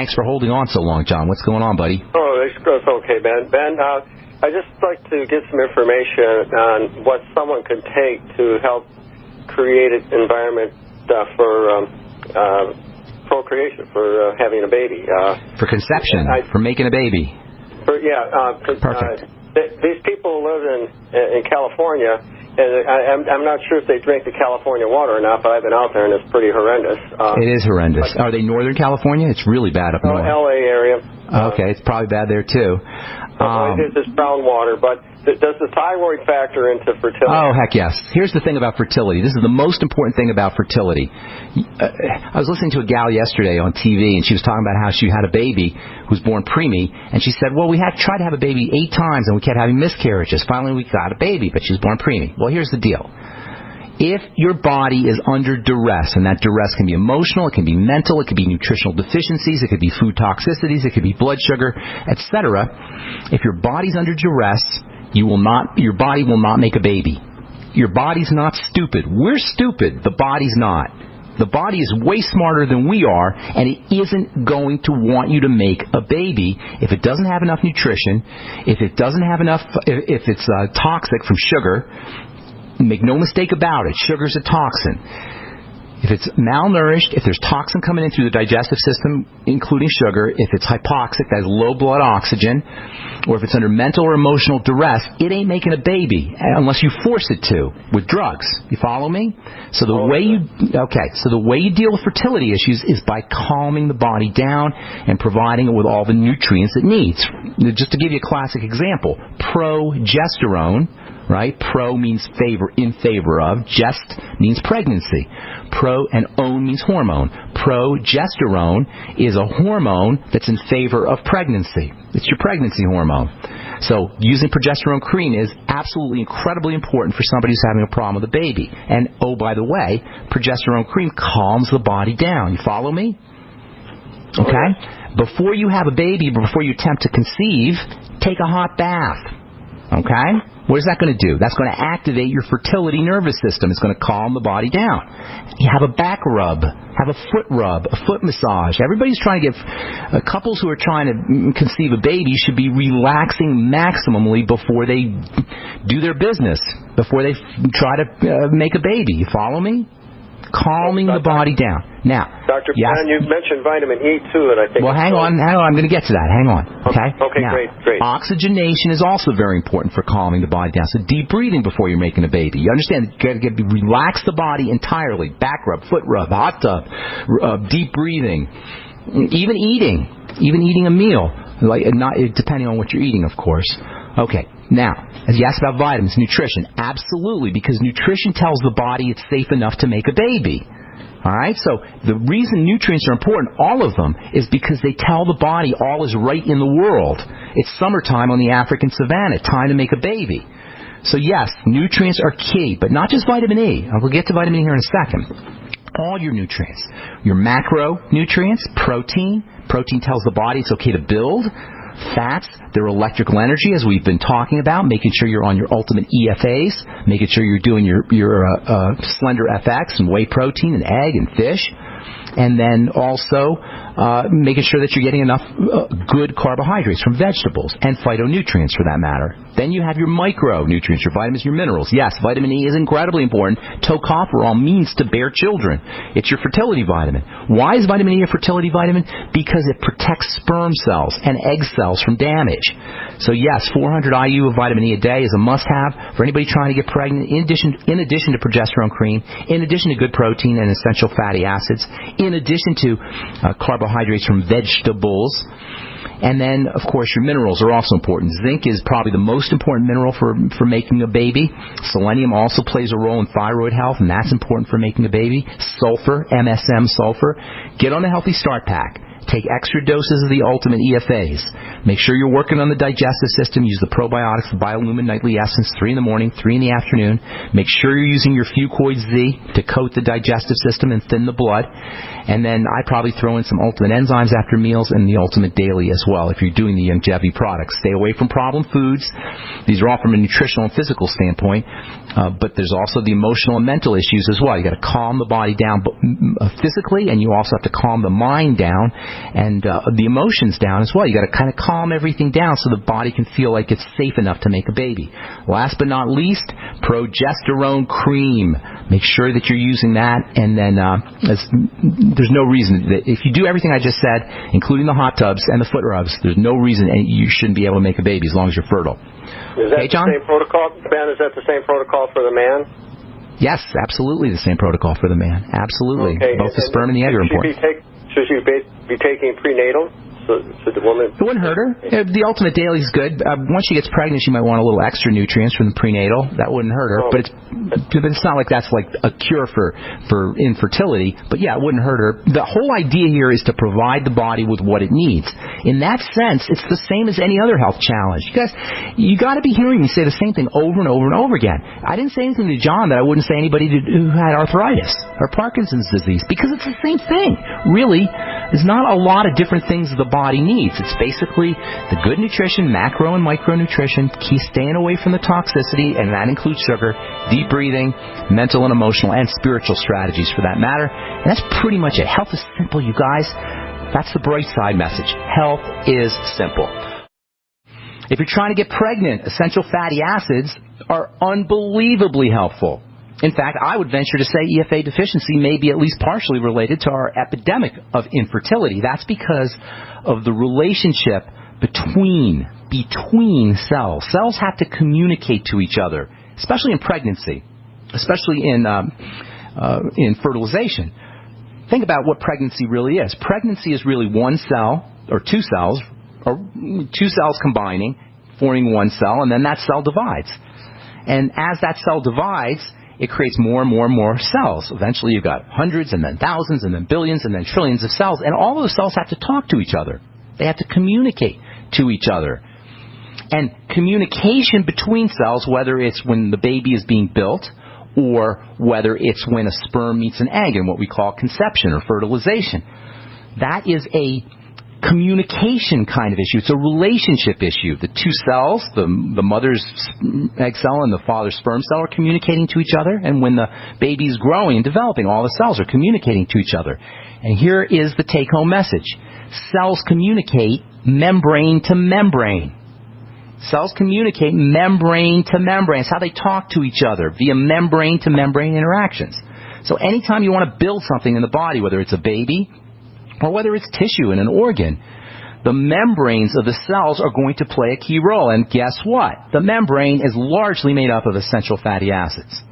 Thanks for holding on so long, John. What's going on, buddy? Oh, it's okay, Ben. Ben, I'd just like to get some information on what someone can take to help create an environment for procreation, for having a baby. For conception, for making a baby. Perfect. These people live in California, and I'm not sure if they drink the California water or not, but I've been out there, and it's pretty horrendous. It is horrendous. Are they Northern California? It's really bad up north. L.A. area. Okay, it's probably bad there, too. It's brown water, but does the thyroid factor into fertility? Oh, heck yes. Here's the thing about fertility. This is the most important thing about fertility. I was listening to a gal yesterday on TV, and she was talking about how she had a baby who was born preemie, and she said, well, we had tried to have a baby 8 times, and we kept having miscarriages. Finally, we got a baby, but she was born preemie. Well, here's the deal. If your body is under duress, and that duress can be emotional, it can be mental, it can be nutritional deficiencies, it could be food toxicities, it could be blood sugar, etc. If your body's under duress, your body will not make a baby. Your body's not stupid. We're stupid. The body's not. The body is way smarter than we are, and it isn't going to want you to make a baby if it doesn't have enough nutrition, if it doesn't have enough, if it's toxic from sugar. Make no mistake about it, sugar's a toxin. If it's malnourished, if there's toxin coming in through the digestive system, including sugar, if it's hypoxic, that is low blood oxygen, or if it's under mental or emotional duress, it ain't making a baby unless you force it to with drugs. You follow me? So the way you deal with fertility issues is by calming the body down and providing it with all the nutrients it needs. Just to give you a classic example, progesterone. Right? Pro means in favor of. Gest means pregnancy. Pro and own means hormone. Progesterone is a hormone that's in favor of pregnancy. It's your pregnancy hormone. So using progesterone cream is absolutely incredibly important for somebody who's having a problem with a baby. And, oh, by the way, progesterone cream calms the body down. You follow me? Okay? Before you have a baby, before you attempt to conceive, take a hot bath. Okay? What is that going to do? That's going to activate your fertility nervous system. It's going to calm the body down. You have a back rub, have a foot rub, a foot massage. Everybody's trying to get, couples who are trying to conceive a baby should be relaxing maximally before they do their business, before they try to make a baby. You follow me? Calming the body down. Now, Dr. Ben, you mentioned vitamin E too, and I think. Well, hang on. I'm going to get to that. Hang on. Okay. Okay. Now, great. Oxygenation is also very important for calming the body down. So deep breathing before you're making a baby. You understand? You got to relax the body entirely. Back rub, foot rub, hot tub, deep breathing, even eating a meal, depending on what you're eating, of course. Okay. Now, as you asked about vitamins, nutrition, absolutely, because nutrition tells the body it's safe enough to make a baby. All right? So the reason nutrients are important, all of them, is because they tell the body all is right in the world. It's summertime on the African savanna, time to make a baby. So yes, nutrients are key, but not just vitamin E. We'll get to vitamin E here in a second. All your nutrients. Your macronutrients, protein. Protein tells the body it's okay to build. Fats, their electrical energy, as we've been talking about, making sure you're on your ultimate EFAs, making sure you're doing your slender FX and whey protein and egg and fish, and then also making sure that you're getting enough good carbohydrates from vegetables and phytonutrients for that matter. Then you have your micronutrients, your vitamins, your minerals. Yes, vitamin E is incredibly important. Tocopherol means to bear children. It's your fertility vitamin. Why is vitamin E a fertility vitamin? Because it protects sperm cells and egg cells from damage. So yes, 400 IU of vitamin E a day is a must-have for anybody trying to get pregnant, in addition to progesterone cream, in addition to good protein and essential fatty acids, in addition to carbohydrates from vegetables. And then, of course, your minerals are also important. Zinc is probably the most important mineral for making a baby. Selenium also plays a role in thyroid health, and that's important for making a baby. Sulfur, MSM sulfur. Get on the Healthy Start Pack. Take extra doses of the ultimate EFAs. Make sure you're working on the digestive system. Use the probiotics, the Biolumin Nightly Essence, 3 in the morning, 3 in the afternoon. Make sure you're using your Fucoid Z to coat the digestive system and thin the blood. And then I'd probably throw in some ultimate enzymes after meals and the ultimate daily as well if you're doing the longevity products. Stay away from problem foods. These are all from a nutritional and physical standpoint, but there's also the emotional and mental issues as well. You got to calm the body down physically, and you also have to calm the mind down and the emotions down as well. You got to kind of calm everything down so the body can feel like it's safe enough to make a baby. Last but not least, progesterone cream. Make sure that you're using that, and then there's no reason that if you do everything I just said, including the hot tubs and the foot rubs, there's no reason you shouldn't be able to make a baby as long as you're fertile. Is that the same protocol, Ben? Is that the same protocol for the man? Yes, absolutely the same protocol for the man. Absolutely. Okay. Both the sperm and the egg are important. Should you be taking prenatal? So the woman... It wouldn't hurt her. The ultimate daily is good. Once she gets pregnant, she might want a little extra nutrients from the prenatal. That wouldn't hurt her. But it's not like that's like a cure for infertility. But yeah, it wouldn't hurt her. The whole idea here is to provide the body with what it needs. In that sense, it's the same as any other health challenge. You guys, you got to be hearing me say the same thing over and over and over again. I didn't say anything to John that I wouldn't say anybody who had arthritis or Parkinson's disease, because it's the same thing. Really, there's not a lot of different things the body needs. It's basically the good nutrition, macro and micronutrition, keep staying away from the toxicity, and that includes sugar, deep breathing, mental and emotional and spiritual strategies for that matter. And that's pretty much it. Health is simple, you guys. That's the bright side message. Health is simple. If you're trying to get pregnant, essential fatty acids are unbelievably helpful. In fact, I would venture to say EFA deficiency may be at least partially related to our epidemic of infertility. That's because of the relationship between cells. Cells have to communicate to each other, especially in pregnancy, especially in fertilization. Think about what pregnancy really is. Pregnancy is really one cell, or two cells combining, forming one cell, and then that cell divides. And as that cell divides, it creates more and more and more cells. Eventually you've got hundreds and then thousands and then billions and then trillions of cells. And all those cells have to talk to each other. They have to communicate to each other. And communication between cells, whether it's when the baby is being built or whether it's when a sperm meets an egg in what we call conception or fertilization, that is a communication kind of issue. It's a relationship issue. The two cells, the mother's egg cell and the father's sperm cell, are communicating to each other. And when the baby is growing and developing, all the cells are communicating to each other. And here is the take-home message. Cells communicate membrane to membrane. Cells communicate membrane to membrane. It's how they talk to each other via membrane to membrane interactions. So anytime you want to build something in the body, whether it's a baby or whether it's tissue in an organ, the membranes of the cells are going to play a key role. And guess what? The membrane is largely made up of essential fatty acids.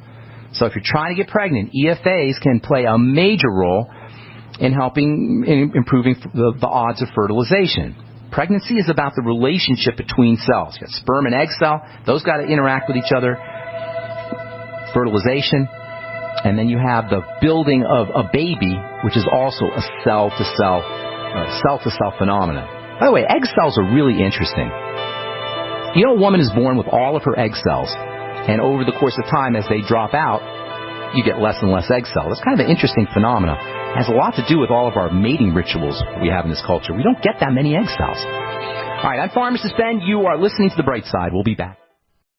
So if you're trying to get pregnant, EFAs can play a major role in helping in improving the odds of fertilization. Pregnancy is about the relationship between cells. You got sperm and egg cell. Those got to interact with each other. Fertilization. And then you have the building of a baby, which is also a cell-to-cell phenomenon. By the way, egg cells are really interesting. You know, a woman is born with all of her egg cells, and over the course of time, as they drop out, you get less and less egg cells. It's kind of an interesting phenomenon. It has a lot to do with all of our mating rituals we have in this culture. We don't get that many egg cells. All right, I'm Pharmacist Ben. You are listening to The Bright Side. We'll be back.